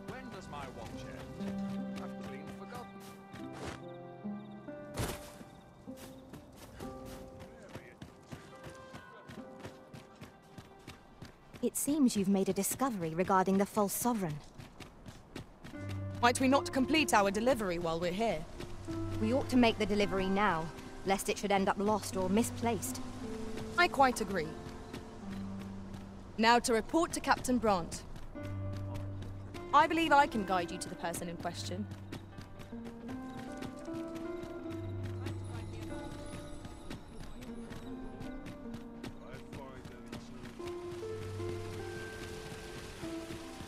When does my watch end? I've clean forgotten. It seems you've made a discovery regarding the false sovereign. Might we not complete our delivery while we're here? We ought to make the delivery now, lest it should end up lost or misplaced. I quite agree. Now to report to Captain Brandt. I believe I can guide you to the person in question.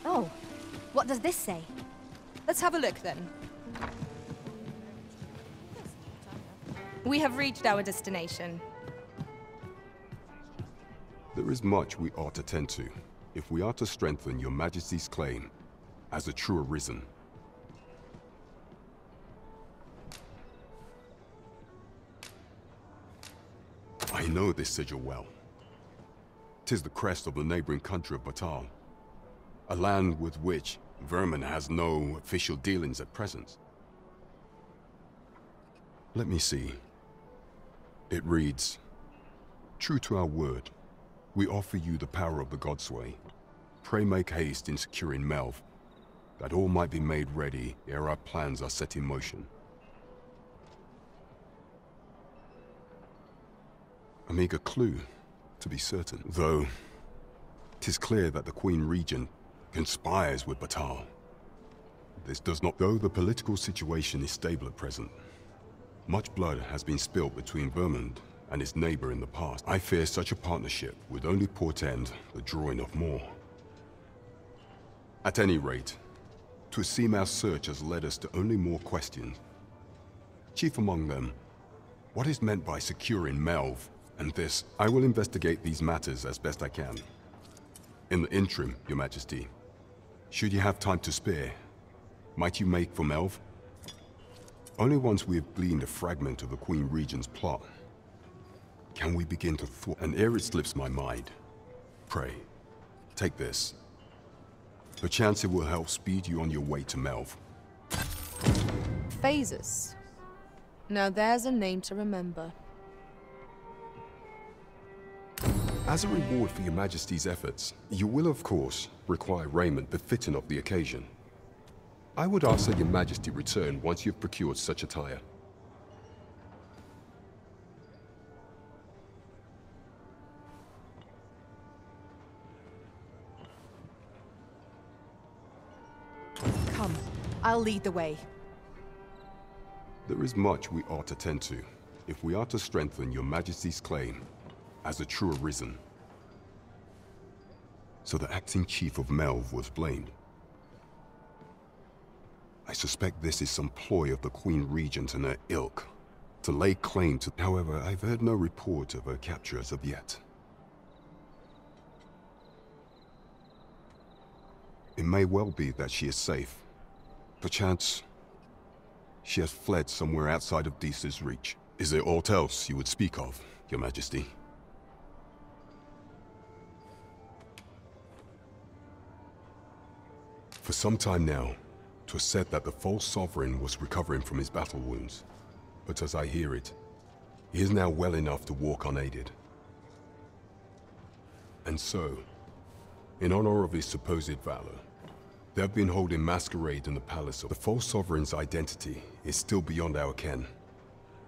Oh, what does this say? Let's have a look then. We have reached our destination. There is much we ought to tend to, if we are to strengthen your Majesty's claim as a true Arisen. I know this sigil well. 'Tis the crest of the neighboring country of Batal, a land with which Vermin has no official dealings at present. Let me see. It reads, "True to our word, we offer you the power of the Godsway. Pray make haste in securing Melv, that all might be made ready ere our plans are set in motion." A meager clue, to be certain, though 'tis clear that the Queen Regent conspires with Batal. This does not, though the political situation is stable at present. Much blood has been spilled between Vermund and its neighbor in the past. I fear such a partnership would only portend the drawing of more. At any rate, 'twould seem our search has led us to only more questions. Chief among them, what is meant by securing Melv and this? I will investigate these matters as best I can. In the interim, Your Majesty, should you have time to spare, might you make for Melv? Only once we have gleaned a fragment of the Queen Regent's plot can we begin to thwart, and ere it slips my mind, pray, take this. Perchance it will help speed you on your way to Melv. Phases. Now there's a name to remember. As a reward for Your Majesty's efforts, you will of course require raiment befitting of the occasion. I would ask that Your Majesty return once you've procured such attire. Come, I'll lead the way. There is much we ought to tend to, if we are to strengthen Your Majesty's claim as a true Arisen. So the acting chief of Melv was blamed. I suspect this is some ploy of the Queen Regent and her ilk, to lay claim to... However, I've heard no report of her capture as of yet. It may well be that she is safe. Perchance, she has fled somewhere outside of Deesa's reach. Is there aught else you would speak of, Your Majesty? For some time now, 'twas said that the false sovereign was recovering from his battle wounds. But as I hear it, he is now well enough to walk unaided. And so, in honor of his supposed valor, they have been holding masquerade in the palace. The false sovereign's identity is still beyond our ken.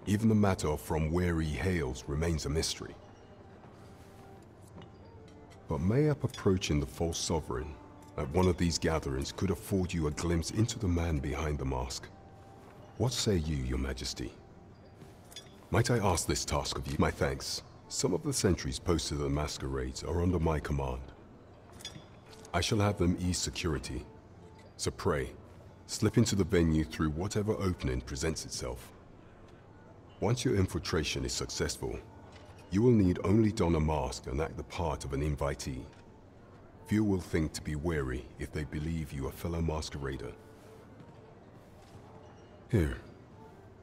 Even the matter of from where he hails remains a mystery. But mayhap approaching the false sovereign at one of these gatherings could afford you a glimpse into the man behind the mask. What say you, Your Majesty? Might I ask this task of you? My thanks. Some of the sentries posted at the masquerades are under my command. I shall have them ease security. So pray, slip into the venue through whatever opening presents itself. Once your infiltration is successful, you will need only don a mask and act the part of an invitee. Few will think to be wary if they believe you a fellow masquerader. Here,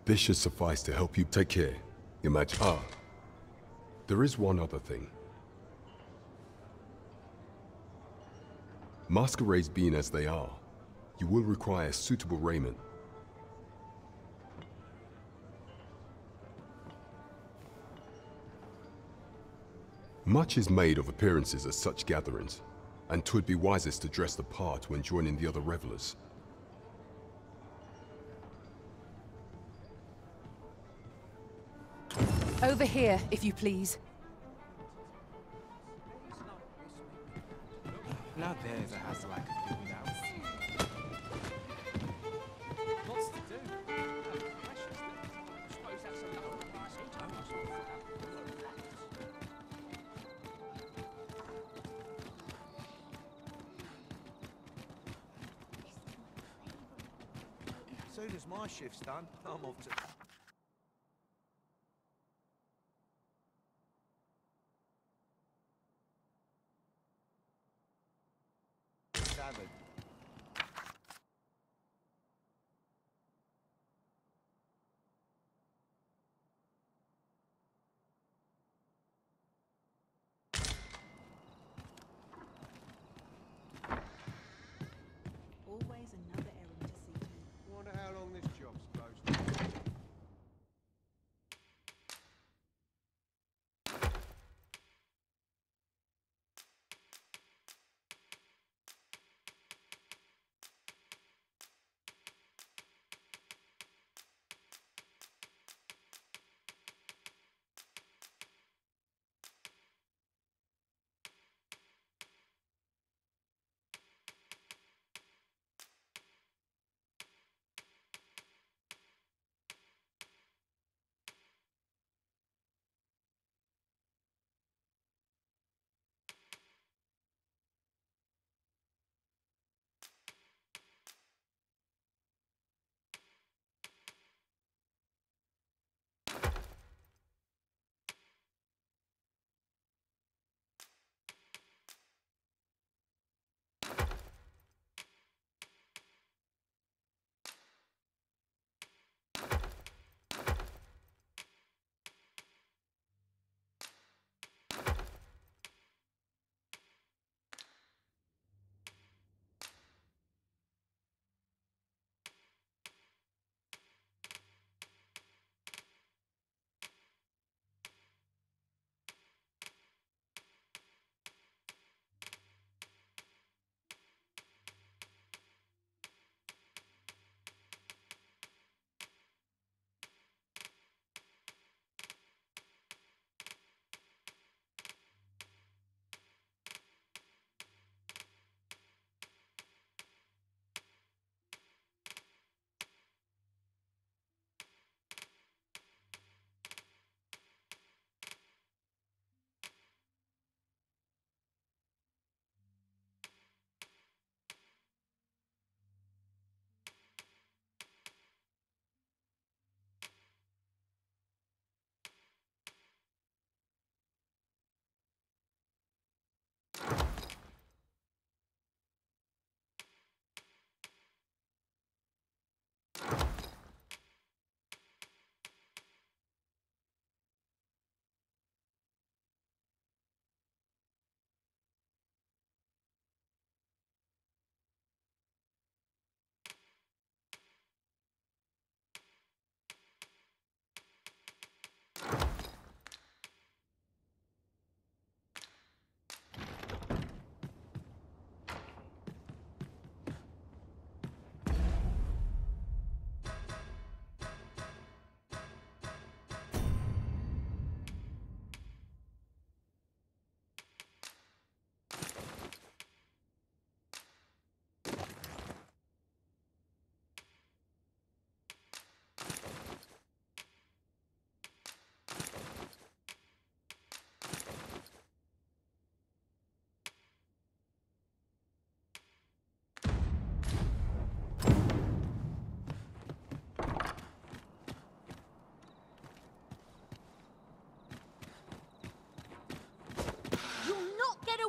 this should suffice to help you. Take care, Your Majesty. There is one other thing. Masquerades being as they are, you will require suitable raiment. Much is made of appearances at such gatherings, and 'twould be wisest to dress the part when joining the other revelers. Over here, if you please. Now there's a hassle I could do without. Lots to do. Precious. Suppose that's a lot of price. As soon as my shift's done, I'm off to... Tavern. Always another errand to see to. Wonder how long this job's supposed to take.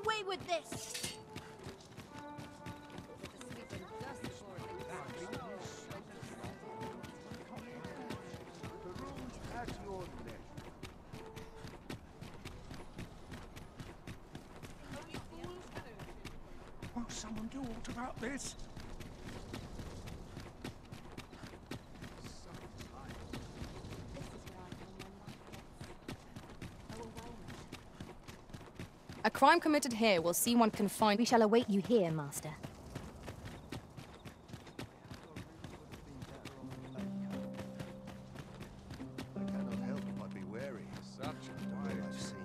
away with this! Won't someone someone do aught about this? A crime committed here will see one confined. We shall await you here, Master. I cannot help but be wary. Such a What diet. I've seen.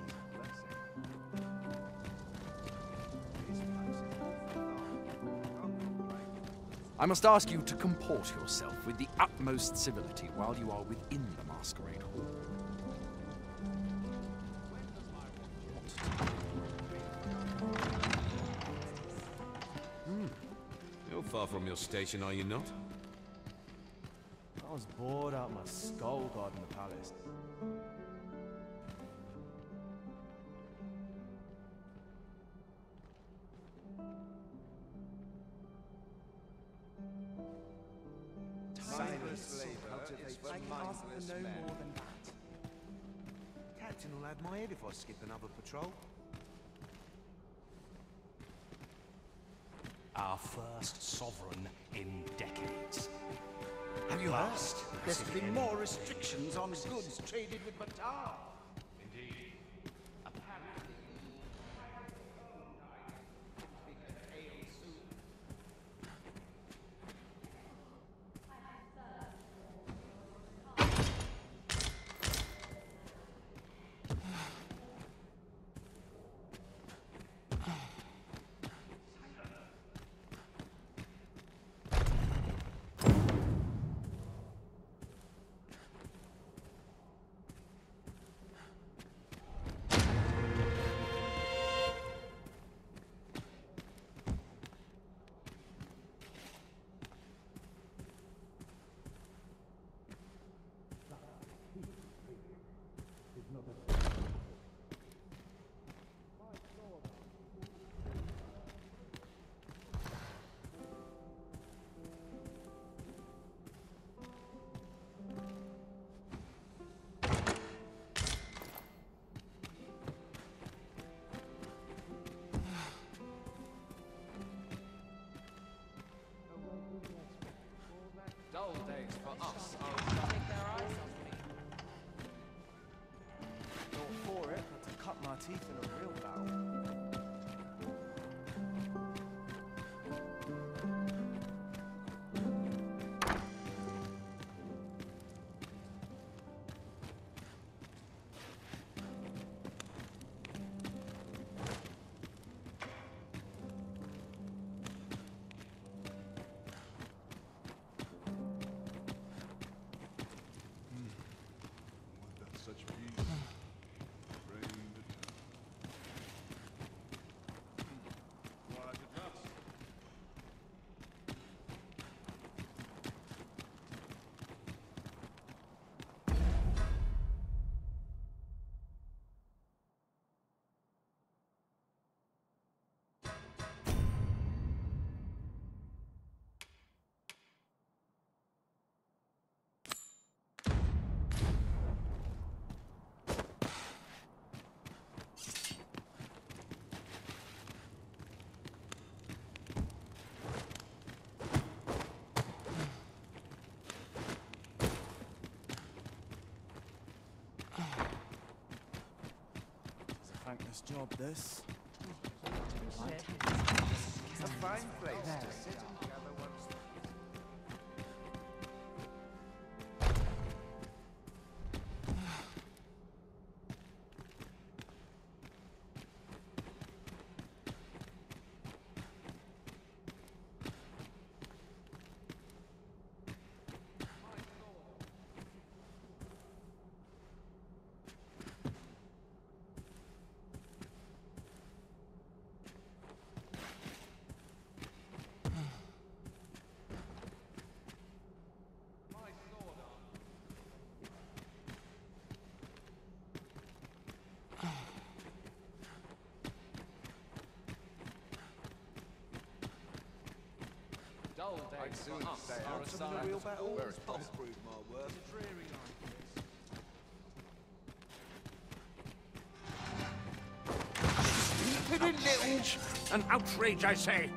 I must ask you to comport yourself with the utmost civility while you are within the masquerade hall. You're far from your station, are you not? I was bored out my skull guarding the palace. Sailors labour is for I can ask mindless for no men. more than that. Captain will have my head if I skip another patrol. Our first sovereign in decades. Have you asked? There's been more restrictions on goods traded with Batar. Indeed. Apparently. Dull days for us are Take their eyes off me. Not for it, but to cut my teeth in a real battle. Such peace. Reigned eternal. Quiet at last. It's a thankless job, this. It's a fine place to sit and gather one's dull I'd days soon for us say are a answer in a sign real of battle. war. I've proved my worth. An outrage, I say.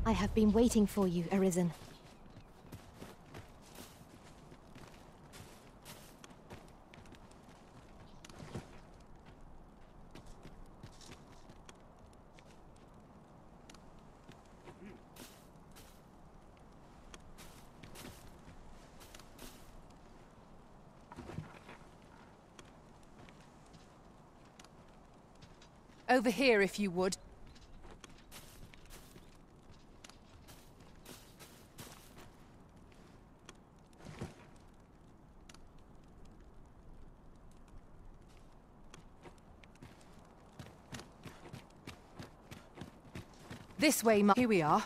I have been waiting for you, Arisen. Over here, if you would. This way, Here we are.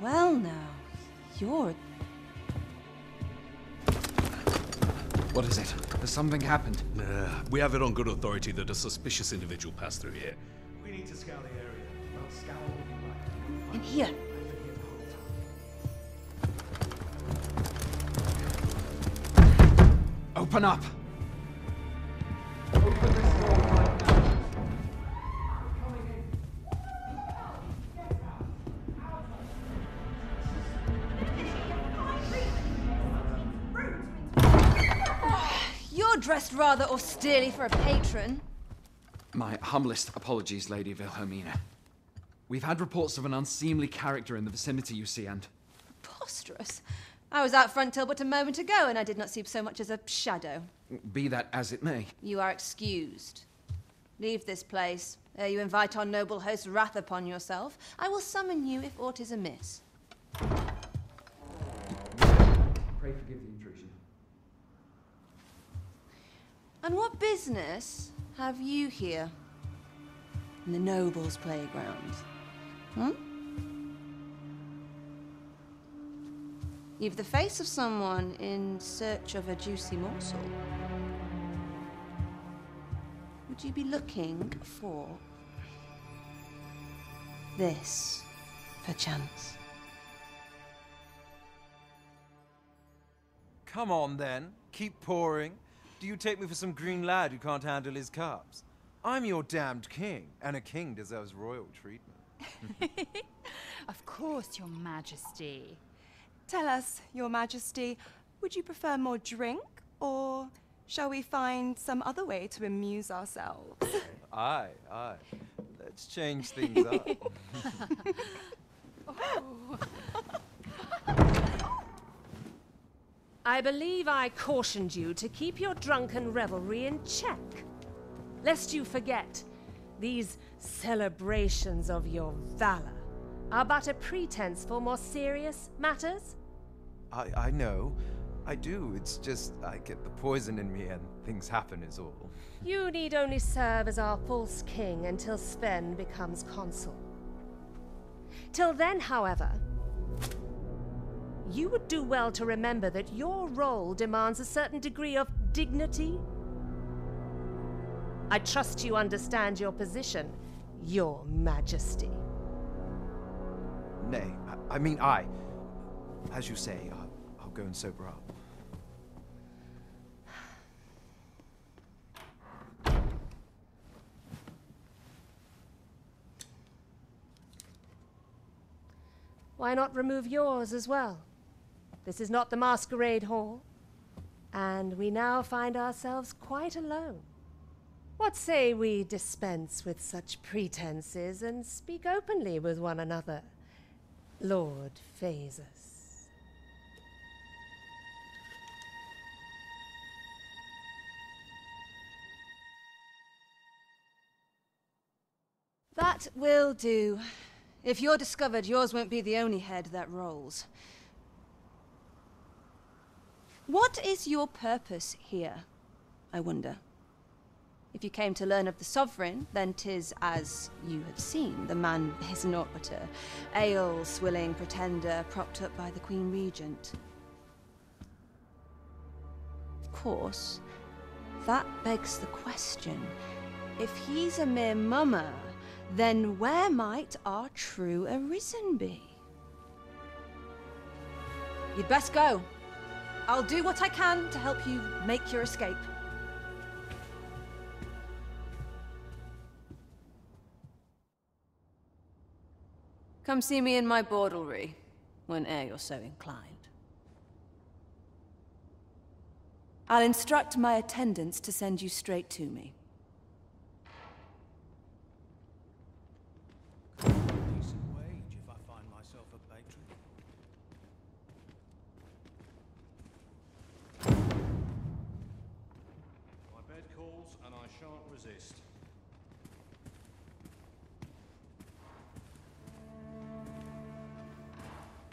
Well now, you're... What is it? Has something happened? We have it on good authority that a suspicious individual passed through here. We need to scour the area. Well, scour what you like. In here. Open up! You're dressed rather austerely for a patron. My humblest apologies, Lady Wilhelmina. We've had reports of an unseemly character in the vicinity, you see, and... Preposterous. I was out front till but a moment ago, and I did not see so much as a shadow. Be that as it may. You are excused. Leave this place, ere you invite our noble host's wrath upon yourself. I will summon you if aught is amiss. Pray forgive the intrusion. And what business have you here? In the nobles' playground? Hmm? You've the face of someone in search of a juicy morsel. Would you be looking for this, perchance? Come on, then. Keep pouring. Do you take me for some green lad who can't handle his cups? I'm your damned king, and a king deserves royal treatment. Of course, Your Majesty. Tell us, Your Majesty, would you prefer more drink, or shall we find some other way to amuse ourselves? Aye. Let's change things up. I believe I cautioned you to keep your drunken revelry in check. Lest you forget, these celebrations of your valor are but a pretense for more serious matters. I know. I do. It's just I get the poison in me and things happen is all. You need only serve as our false king until Sven becomes consul. Till then, however, you would do well to remember that your role demands a certain degree of dignity. I trust you understand your position, Your Majesty. Nay, I mean, as you say, I'll go and sober up. Why not remove yours as well? This is not the masquerade hall, and we now find ourselves quite alone. What say we dispense with such pretenses and speak openly with one another, Lord Phaesus? That will do. If you're discovered, yours won't be the only head that rolls. What is your purpose here, I wonder? If you came to learn of the Sovereign, then 'tis as you have seen. The man is naught but a ale-swilling pretender propped up by the Queen Regent. Of course, that begs the question. If he's a mere mummer, then where might our true Arisen be? You'd best go. I'll do what I can to help you make your escape. Come see me in my bordlery, whene'er you're so inclined. I'll instruct my attendants to send you straight to me. Decent wage if I find myself a patron. My bed calls and I shan't resist.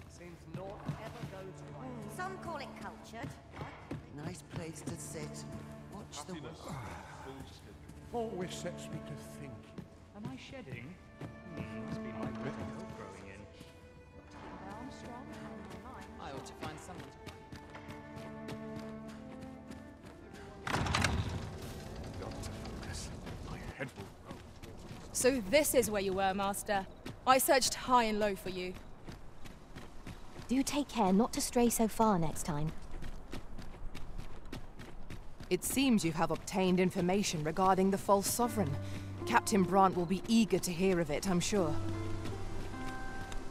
Seems naught ever goes right. Some call it cultured. Nice place to sit. Watch the Happiness. Always sets me to think. Am I shedding? Must be my growth growing in. I'm strong and my mind. I ought to find someone Got to focus. My head will roll. So this is where you were, Master. I searched high and low for you. Do take care not to stray so far next time. It seems you have obtained information regarding the false sovereign. Captain Brant will be eager to hear of it, I'm sure.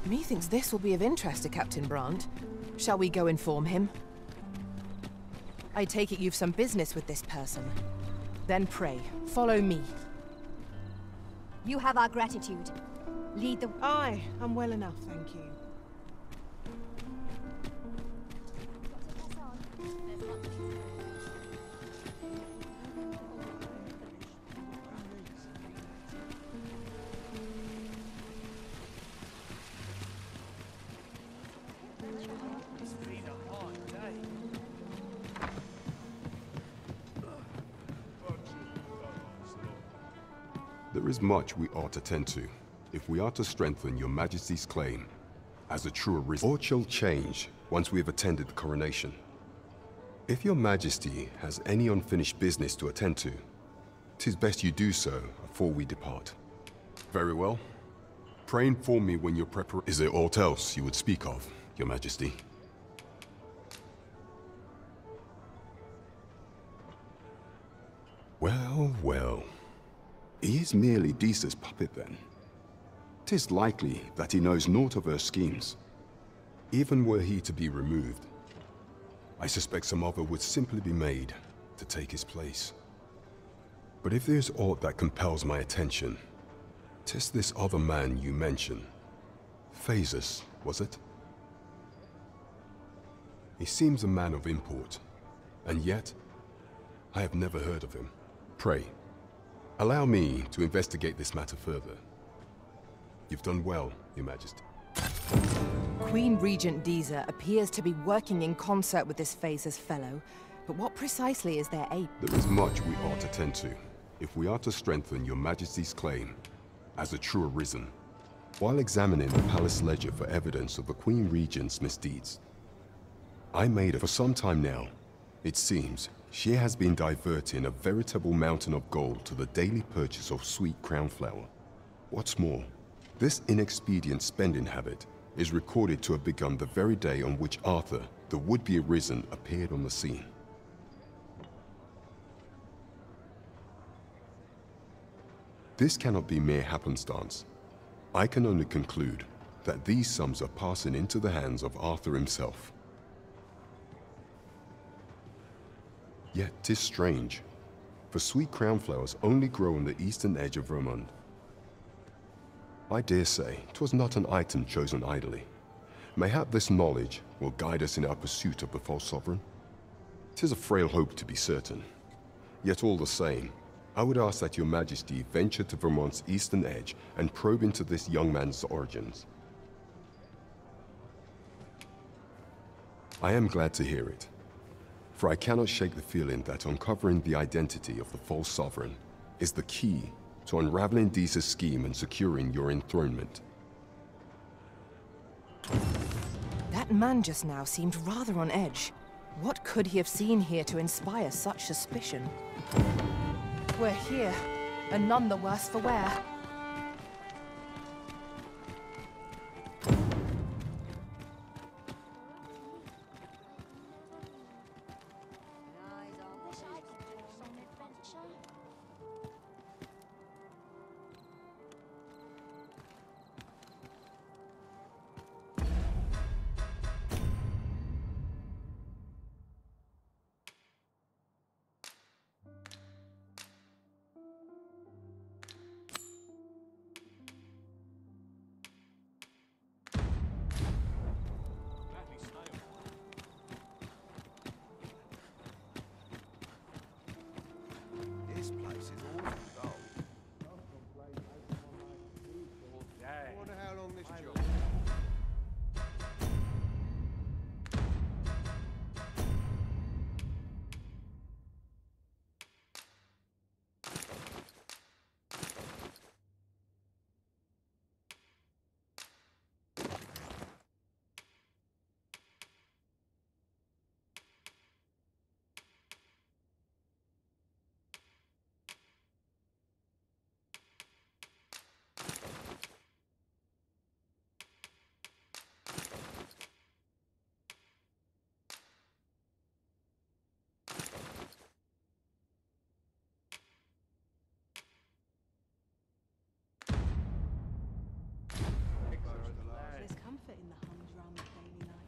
Methinks this will be of interest to Captain Brant. Shall we go inform him? I take it you've some business with this person. Then pray, follow me. You have our gratitude. Lead the... Aye, I'm well enough, thank you. It's been a hard day. There is much we ought to tend to, if we are to strengthen your Majesty's claim as a true Arisen. All shall change once we have attended the coronation. If your Majesty has any unfinished business to attend to, 'tis best you do so before we depart. Very well. Pray inform me when your preparation... Is there aught else you would speak of, your Majesty? Well, well. He is merely Disa's puppet then. 'Tis likely that he knows naught of her schemes. Even were he to be removed, I suspect some other would simply be made to take his place. But if there's aught that compels my attention, 'tis this other man you mention. Phaesus, was it? He seems a man of import, and yet I have never heard of him. Pray, allow me to investigate this matter further. You've done well, Your Majesty. Queen Regent Disa appears to be working in concert with this Phaesus fellow, but what precisely is their aim? There is much we ought to tend to, if we are to strengthen Your Majesty's claim as a true Arisen, while examining the palace ledger for evidence of the Queen Regent's misdeeds. I made it for some time now. It seems she has been diverting a veritable mountain of gold to the daily purchase of sweet crown flower. What's more, this inexpedient spending habit is recorded to have begun the very day on which Arthur, the would-be Arisen, appeared on the scene. This cannot be mere happenstance. I can only conclude that these sums are passing into the hands of Arthur himself. Yet 'tis strange. for sweet crown flowers only grow on the eastern edge of Vermund. I dare say 'twas not an item chosen idly. Mayhap this knowledge will guide us in our pursuit of the false sovereign. 'Tis a frail hope to be certain. Yet all the same, I would ask that your majesty venture to Vermont's eastern edge and probe into this young man's origins. I am glad to hear it, for I cannot shake the feeling that uncovering the identity of the false sovereign is the key to unraveling Deeza's scheme and securing your enthronement. That man just now seemed rather on edge. What could he have seen here to inspire such suspicion? We're here, and none the worse for wear. This place is awful dull. I wonder how long this job. There's comfort in the humdrum of daily life.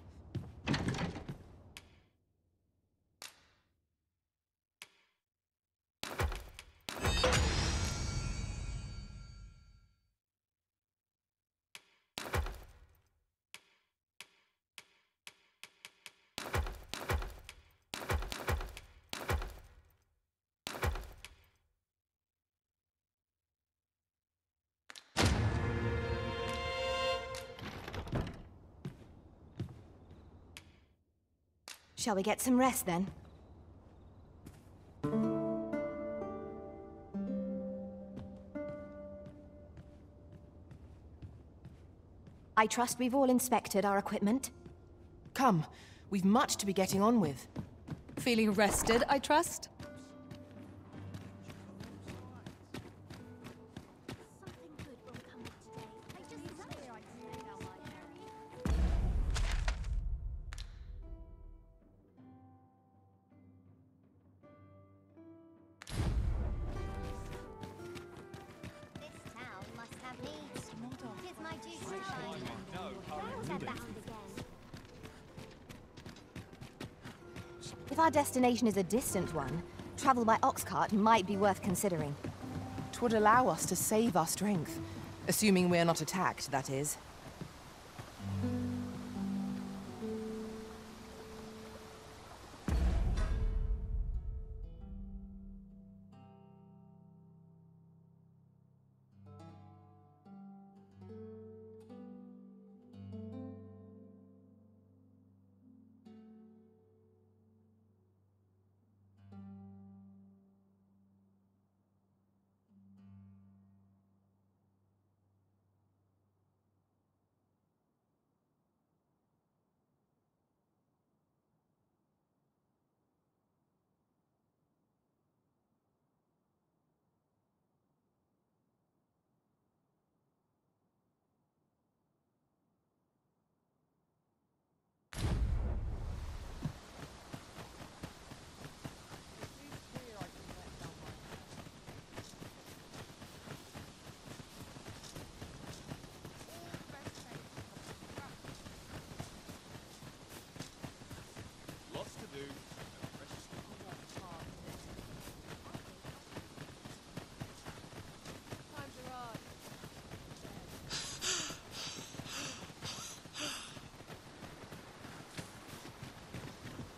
Shall we get some rest then? I trust we've all inspected our equipment. Come, we've much to be getting on with. Feeling rested, I trust? If our destination is a distant one, travel by ox cart might be worth considering. 'Twould allow us to save our strength. Assuming we're not attacked, that is.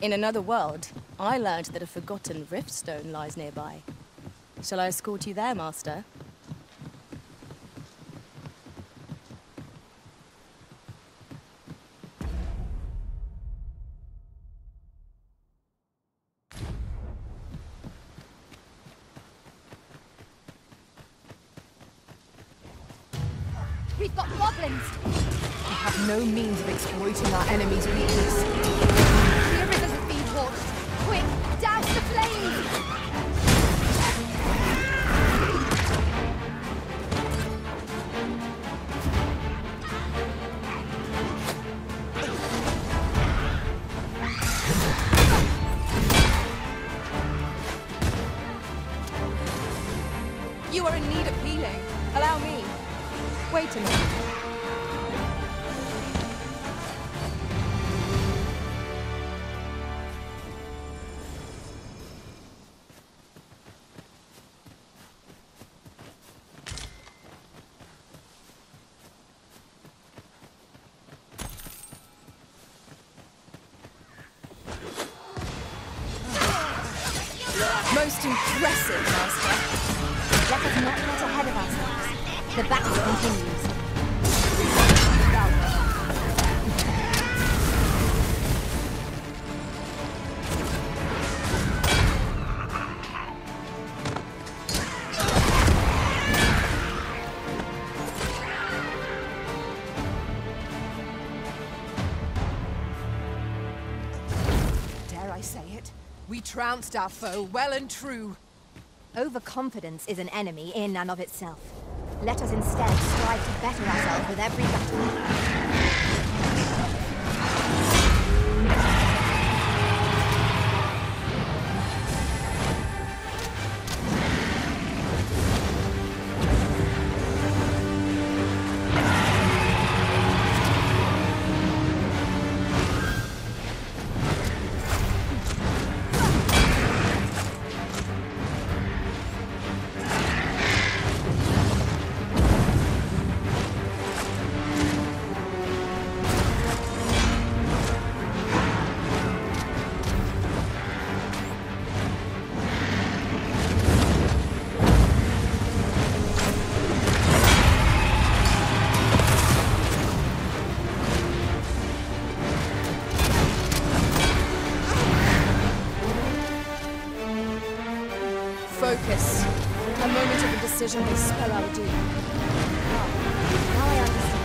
In another world, I learned that a forgotten riftstone lies nearby. Shall I escort you there, Master? We've got goblins! We have no means of exploiting our enemy's weakness. The Arisen has been torched! Quick, douse the flames! You are in need of healing. Allow me. Wait a minute. Most impressive, Master. Let us not get ahead of ourselves. The battle continues. Dare I say it? We trounced our foe well and true. Overconfidence is an enemy in and of itself. Let us instead strive to better ourselves with every battle. Focus. A moment of indecision will spell our doom. Now I understand.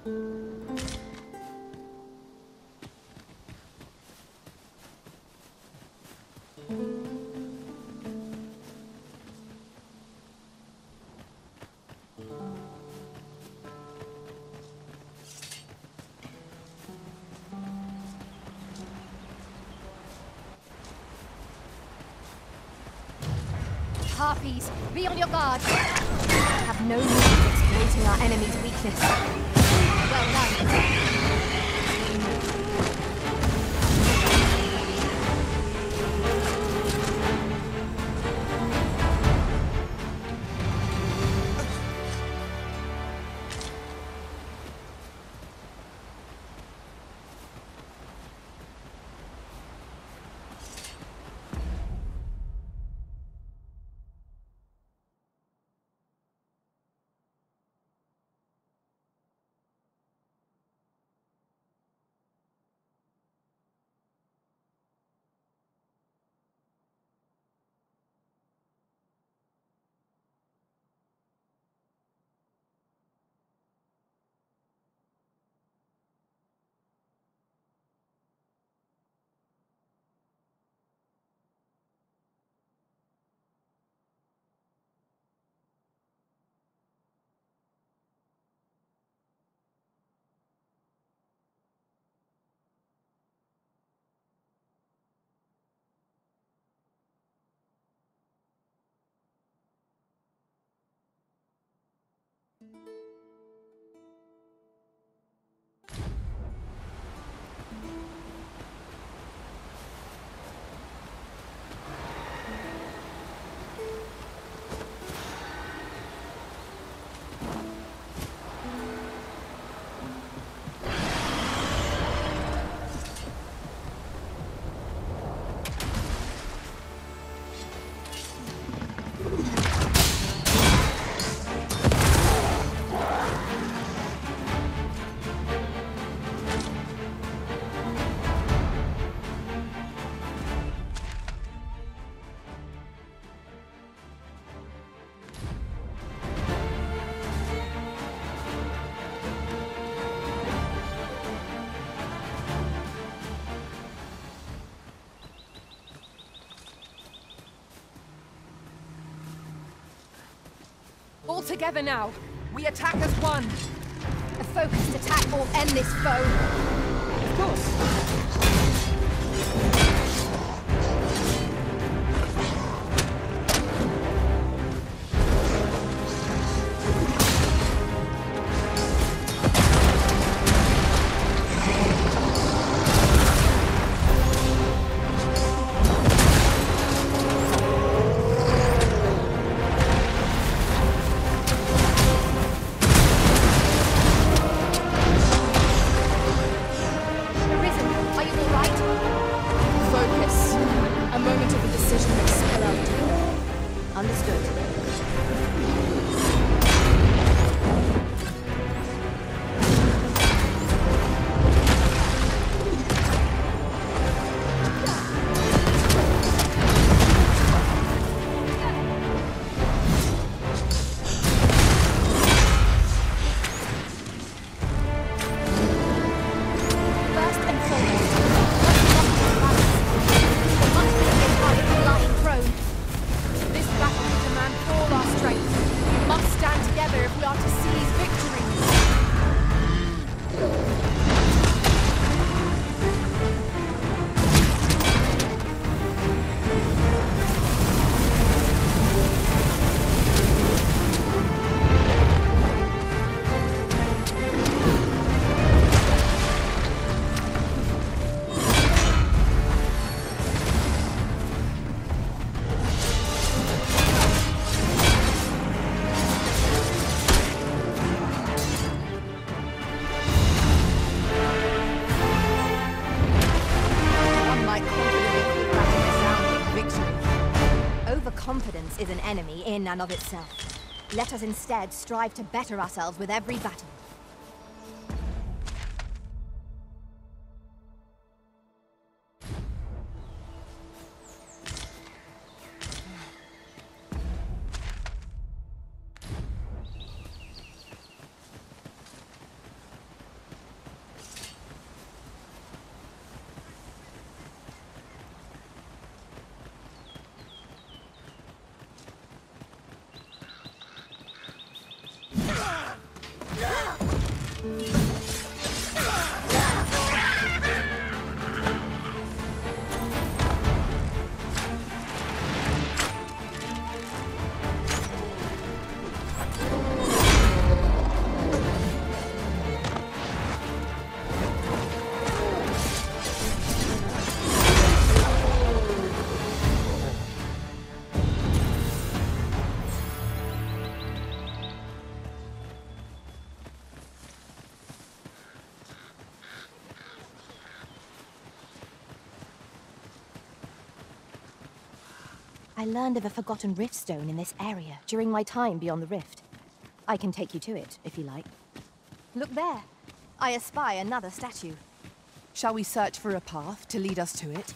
Harpies, be on your guard. We have no need of exploiting our enemy's weakness. Well done. All together now. We attack as one. A focused attack will end this foe. Of course. Arisen, are you all right? Focus. A moment of indecision may spill out. Understood. First and foremost, let's not lose balance. We must be target lying prone. This battle will demand all our strength. We must stand together if we are to seize victory. One might confidently call that a resounding victory. Overconfidence is an enemy in and of itself. Let us instead strive to better ourselves with every battle. I learned of a forgotten riftstone in this area during my time beyond the rift. I can take you to it, if you like. Look there. I espy another statue. Shall we search for a path to lead us to it?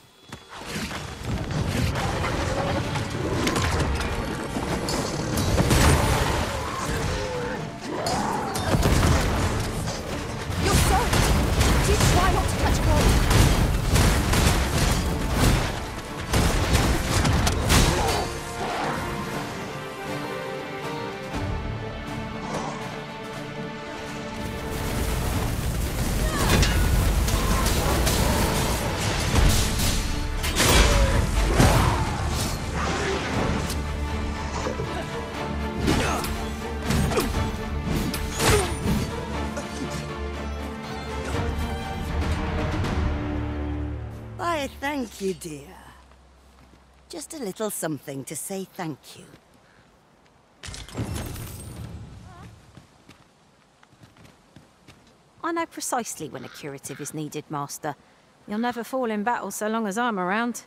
You're soaked! Please try not to catch cold. Why, thank you, dear. Just a little something to say thank you. I know precisely when a curative is needed, Master. You'll never fall in battle so long as I'm around.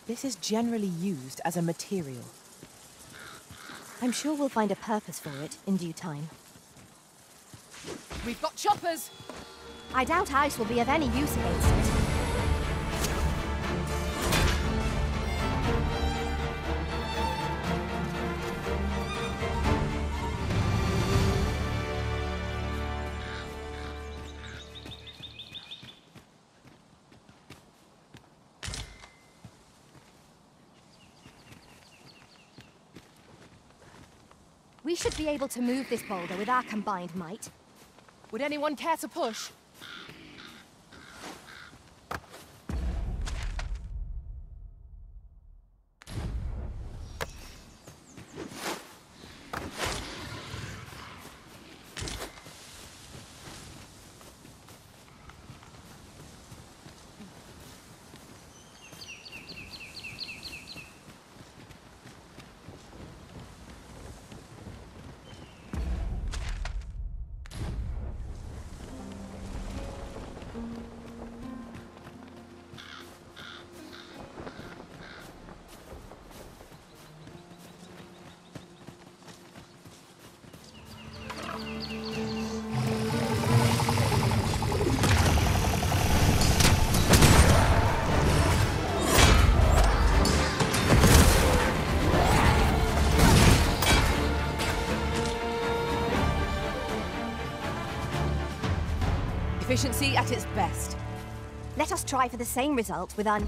This is generally used as a material. I'm sure we'll find a purpose for it in due time. We've got choppers! I doubt ice will be of any use against it. We should be able to move this boulder with our combined might. Would anyone care to push? Efficiency at its best. Let us try for the same result with our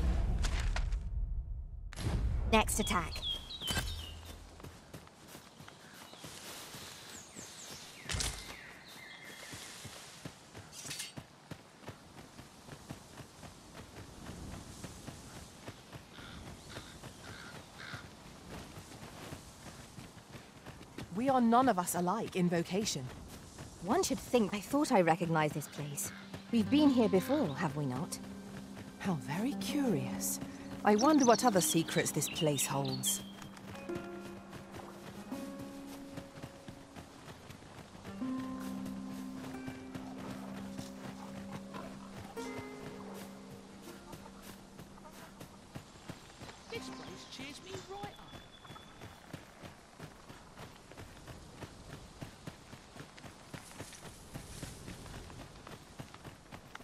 next attack. We are none of us alike in vocation. One should think I thought I recognized this place. We've been here before, have we not? How very curious. I wonder what other secrets this place holds. This place cheers me right up.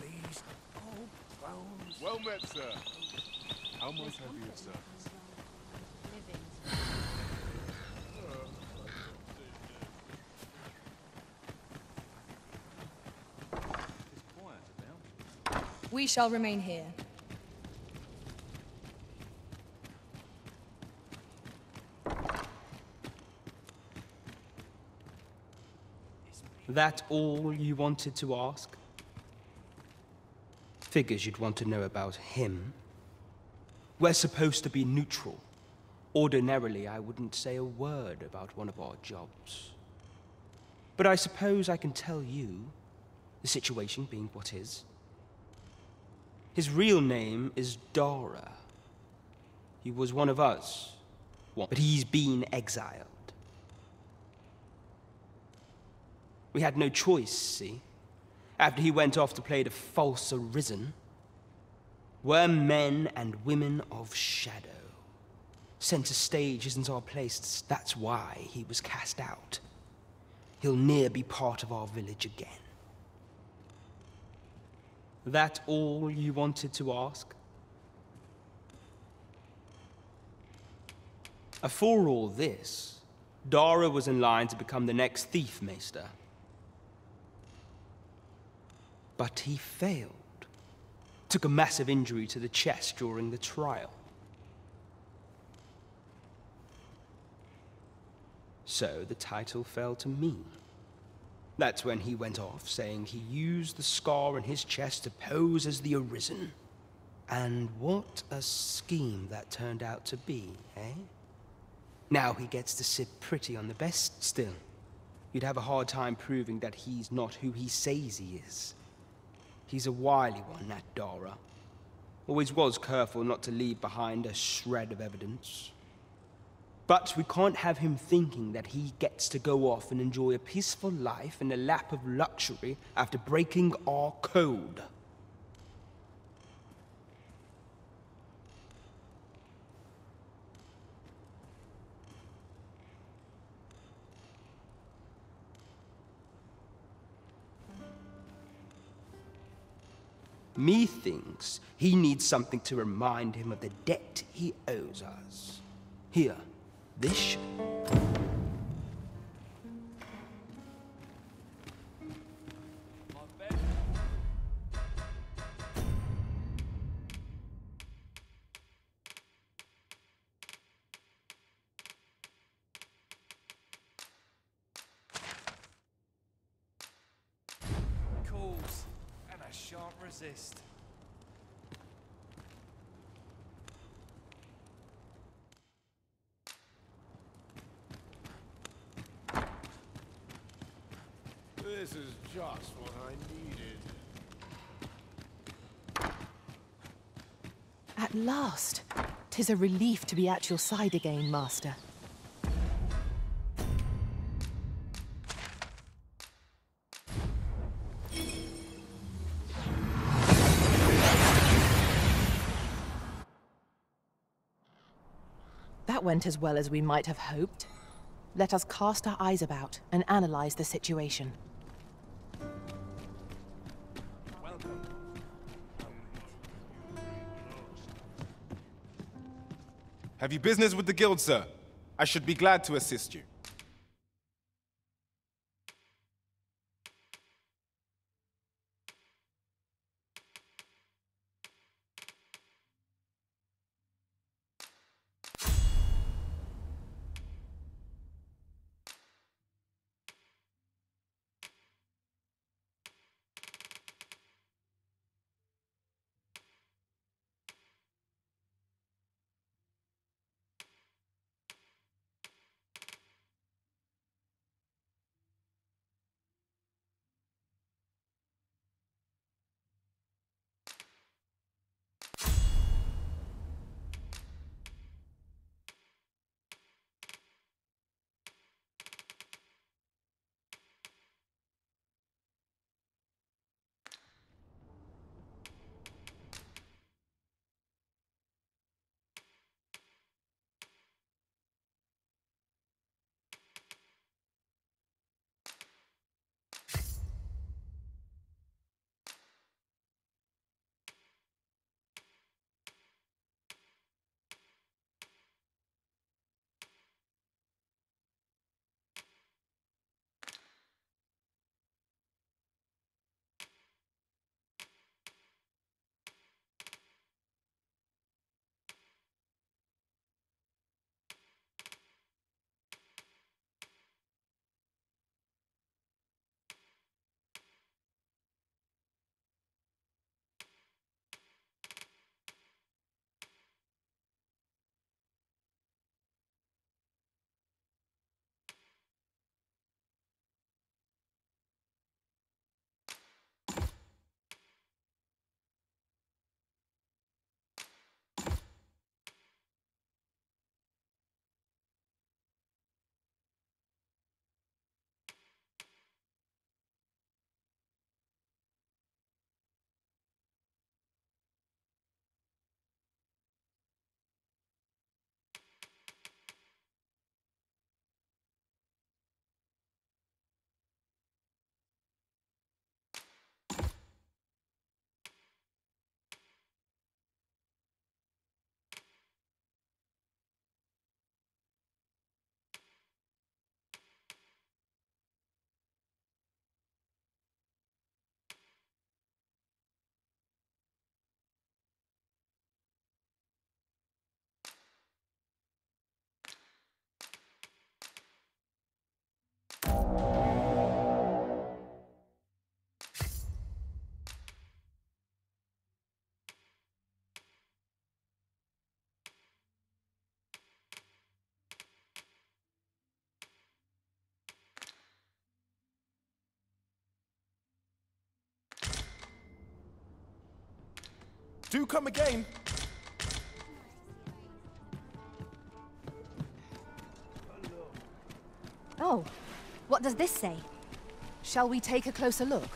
These old bones. Well met, sir. How might I be of service? We shall remain here. That all you wanted to ask? Figures you'd want to know about him. We're supposed to be neutral. Ordinarily, I wouldn't say a word about one of our jobs. But I suppose I can tell you, the situation being what is. His real name is Dara. He was one of us, but he's been exiled. We had no choice, see? After he went off to play the false Arisen, we're men and women of shadow. Center stage isn't our place, that's why he was cast out. He'll ne'er be part of our village again. That all you wanted to ask? For all this, Dara was in line to become the next thief maester. But he failed. Took a massive injury to the chest during the trial. So the title fell to me. That's when he went off, saying he used the scar in his chest to pose as the Arisen. And what a scheme that turned out to be, eh? Now he gets to sit pretty on the best. Still, you'd have a hard time proving that he's not who he says he is. He's a wily one, that Dara. Always was careful not to leave behind a shred of evidence. But we can't have him thinking that he gets to go off and enjoy a peaceful life in a lap of luxury after breaking our code. Methinks he needs something to remind him of the debt he owes us. Here, this Calls, and I shan't resist. This is just what I needed. At last! 'Tis a relief to be at your side again, Master. That went as well as we might have hoped. Let us cast our eyes about and analyze the situation. Have you business with the guild, sir? I should be glad to assist you. Do come again. Oh, what does this say? Shall we take a closer look?